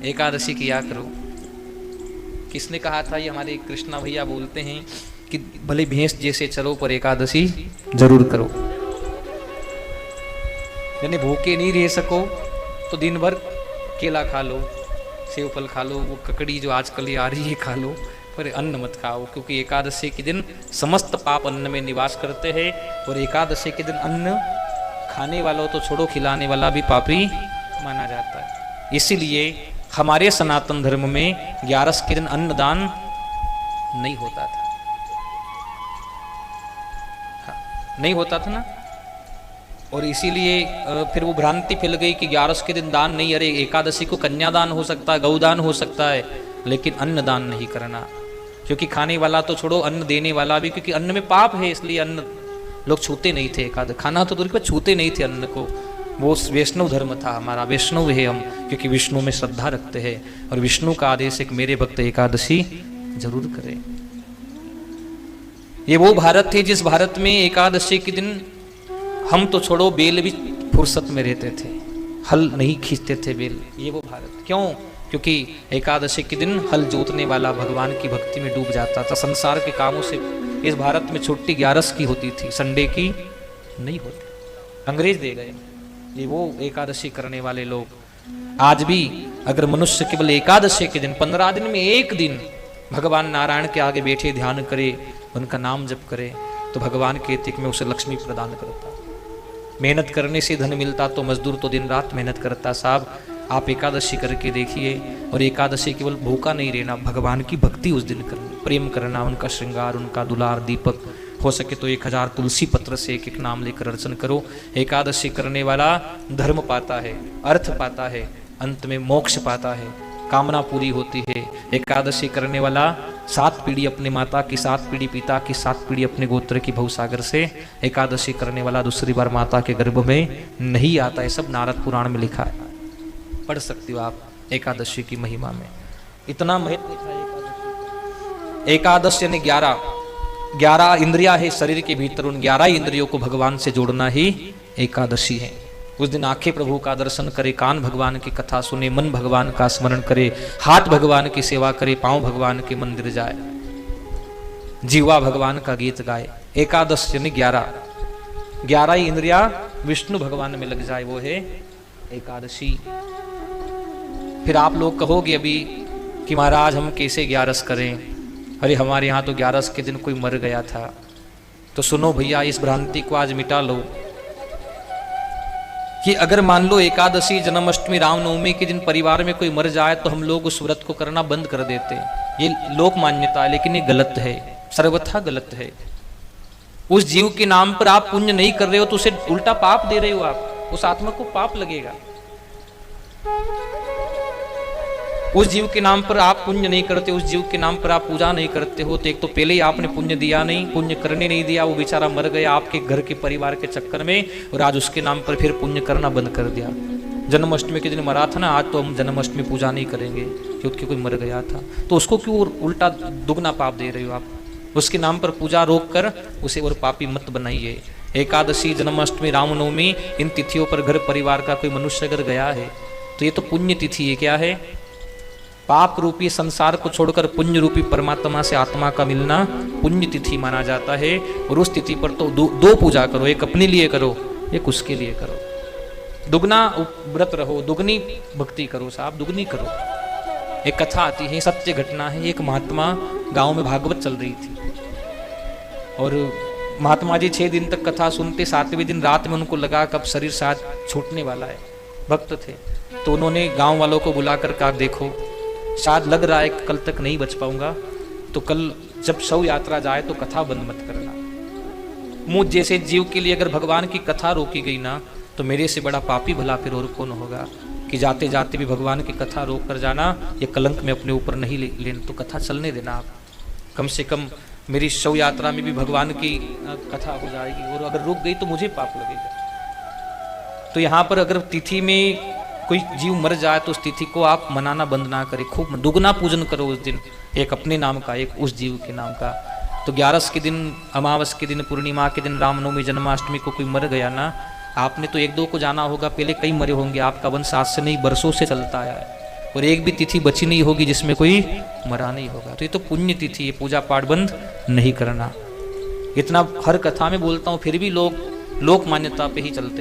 एकादशी किया करो। किसने कहा था? ये हमारे कृष्णा भैया बोलते हैं कि भले भैंस जैसे चलो पर एकादशी जरूर करो। यानी भूखे नहीं रह सको तो दिन भर केला खा लो, सेव फल खा लो, वो ककड़ी जो आजकल ये आ रही है खा लो, पर अन्न मत खाओ, क्योंकि एकादशी के दिन समस्त पाप अन्न में निवास करते हैं। और एकादशी के दिन अन्न खाने वालों तो छोड़ो, खिलाने वाला भी पापी माना जाता है। इसीलिए हमारे सनातन धर्म में 11 के दिन अन्नदान नहीं होता था। नहीं होता था ना। और इसीलिए फिर वो भ्रांति फैल गई कि 11 के दिन दान नहीं। अरे एकादशी को कन्यादान हो सकता है, गौदान हो सकता है, लेकिन अन्नदान नहीं करना। क्योंकि खाने वाला तो छोड़ो, अन्न देने वाला भी, क्योंकि अन्न में पाप है, इसलिए अन्न लोग छूते नहीं थे। एकादशी खाना तो दूर की बात, छूते नहीं थे अन्न को। वो वैष्णव धर्म था हमारा, वैष्णव है हम, क्योंकि विष्णु में श्रद्धा रखते हैं। और विष्णु का आदेश है कि मेरे भक्त एकादशी जरूर करें। ये वो भारत है जिस भारत में एकादशी के दिन हम तो छोड़ो, बेल भी फुर्सत में रहते थे, हल नहीं खींचते थे बेल। ये वो भारत। क्यों? क्योंकि एकादशी के दिन हल जोतने वाला भगवान की भक्ति में डूब जाता था। संसार के कामों से इस भारत में छुट्टी 11 की होती थी, संडे की नहीं होती। अंग्रेज दे गए। ये वो एकादशी करने वाले लोग। आज भी अगर मनुष्य केवल एकादशी के दिन 15 दिन में एक दिन भगवान नारायण के आगे बैठे ध्यान करे, उनका नाम जप करे, तो भगवान के एतिक में उसे लक्ष्मी प्रदान करता। मेहनत करने से धन मिलता तो मजदूर तो दिन रात मेहनत करता। साहब आप एकादशी करके देखिए। और एकादशी केवल भूखा नहीं रहना, भगवान की भक्ति उस दिन करनी, प्रेम करना, उनका श्रृंगार, उनका दुलार, दीपक। हो सके तो 1000 तुलसी पत्र से एक एक नाम लेकर अर्चन करो। एकादशी करने वाला धर्म पाता है, अर्थ पाता है, अंत में मोक्ष पाता है, कामना पूरी होती है। एकादशी करने वाला 7 पीढ़ी अपने माता की, 7 पीढ़ी पिता की, 7 पीढ़ी अपने गोत्र की भवसागर से। एकादशी करने वाला दूसरी बार माता के गर्भ में नहीं आता है। सब नारद पुराण में लिखा है, पढ़ सकती हो आप एकादशी की महिमा में। इतना महत्व लिखा है एकादशी यानी 11 इंद्रियां है शरीर के भीतर, उन 11 इंद्रियों को भगवान से जोड़ना ही एकादशी है। उस दिन आंखें प्रभु का दर्शन करे, कान भगवान की कथा सुने, मन भगवान का स्मरण करे, हाथ भगवान की सेवा करे, पांव भगवान के मंदिर जाए, जीवा भगवान का गीत गाए। एकादश यानी 11 ही इंद्रिया विष्णु भगवान में लग जाए, वो है एकादशी। फिर आप लोग कहोगे अभी कि महाराज हम कैसे 11 करें? अरे हमारे यहाँ तो 11 के दिन कोई मर गया था। तो सुनो भैया, इस भ्रांति को आज मिटा लो कि अगर मान लो एकादशी, जन्माष्टमी, रामनवमी के दिन परिवार में कोई मर जाए तो हम लोग उस व्रत को करना बंद कर देते हैं। ये लोक मान्यता है, लेकिन ये गलत है, सर्वथा गलत है। उस जीव के नाम पर आप पुण्य नहीं कर रहे हो तो उसे उल्टा पाप दे रहे हो आप, उस आत्मा को पाप लगेगा। उस जीव के नाम पर आप पुण्य नहीं करते, उस जीव के नाम पर आप पूजा नहीं करते हो, तो एक तो पहले ही आपने पुण्य दिया नहीं, पुण्य करने नहीं दिया, वो बेचारा मर गया आपके घर के परिवार के चक्कर में, और आज उसके नाम पर फिर पुण्य करना बंद कर दिया। जन्माष्टमी के दिन मरा था ना, आज तो हम जन्माष्टमी पूजा नहीं करेंगे क्योंकि कोई मर गया था, तो उसको क्यों उल्टा दुगना पाप दे रहे हो आप? उसके नाम पर पूजा रोक कर उसे और पापी मत बनाइए। एकादशी, जन्माष्टमी, रामनवमी, इन तिथियों पर घर परिवार का कोई मनुष्य अगर गया है तो ये तो पुण्य तिथि है। क्या है? पाप रूपी संसार को छोड़कर पुण्य रूपी परमात्मा से आत्मा का मिलना पुण्य तिथि माना जाता है। और उस तिथि पर तो दो पूजा करो, एक अपने लिए करो, एक उसके लिए करो। दुगना व्रत रहो, दुगनी भक्ति करो साहब, दुगनी करो। एक कथा आती है, सत्य घटना है। एक महात्मा गांव में भागवत चल रही थी और महात्मा जी 6 दिन तक कथा सुनते, 7वें दिन रात में उनको लगा कब शरीर साथ छूटने वाला है। भक्त थे तो उन्होंने गांव वालों को बुलाकर कहा, देखो शायद लग रहा है कि कल तक नहीं बच पाऊंगा, तो कल जब शव यात्रा जाए तो कथा बंद मत करना। मुझ जैसे जीव के लिए अगर भगवान की कथा रोकी गई ना, तो मेरे से बड़ा पापी भला फिर और कौन होगा कि जाते जाते भी भगवान की कथा रोक कर जाना। ये कलंक में अपने ऊपर नहीं लेना, तो कथा चलने देना आप। कम से कम मेरी शव यात्रा में भी भगवान की कथा हो जाएगी, और अगर रुक गई तो मुझे पाप लगेगा। तो यहाँ पर अगर तिथि में कोई जीव मर जाए तो उस तिथि को आप मनाना बंद ना करें, खूब दुगना पूजन करो उस दिन, एक अपने नाम का, एक उस जीव के नाम का। तो 11 के दिन, अमावस के दिन, पूर्णिमा के दिन, रामनवमी, जन्माष्टमी को कोई मर गया ना, आपने तो 1-2 को जाना होगा, पहले कई मरे होंगे। आपका वंश आज से नहीं बरसों से चलता आया है। और एक भी तिथि बची नहीं होगी जिसमें कोई मरा नहीं होगा। तो ये तो पुण्य तिथि, ये पूजा पाठ बंद नहीं करना। इतना हर कथा में बोलता हूँ, फिर भी लोग लोक मान्यता पे ही चलते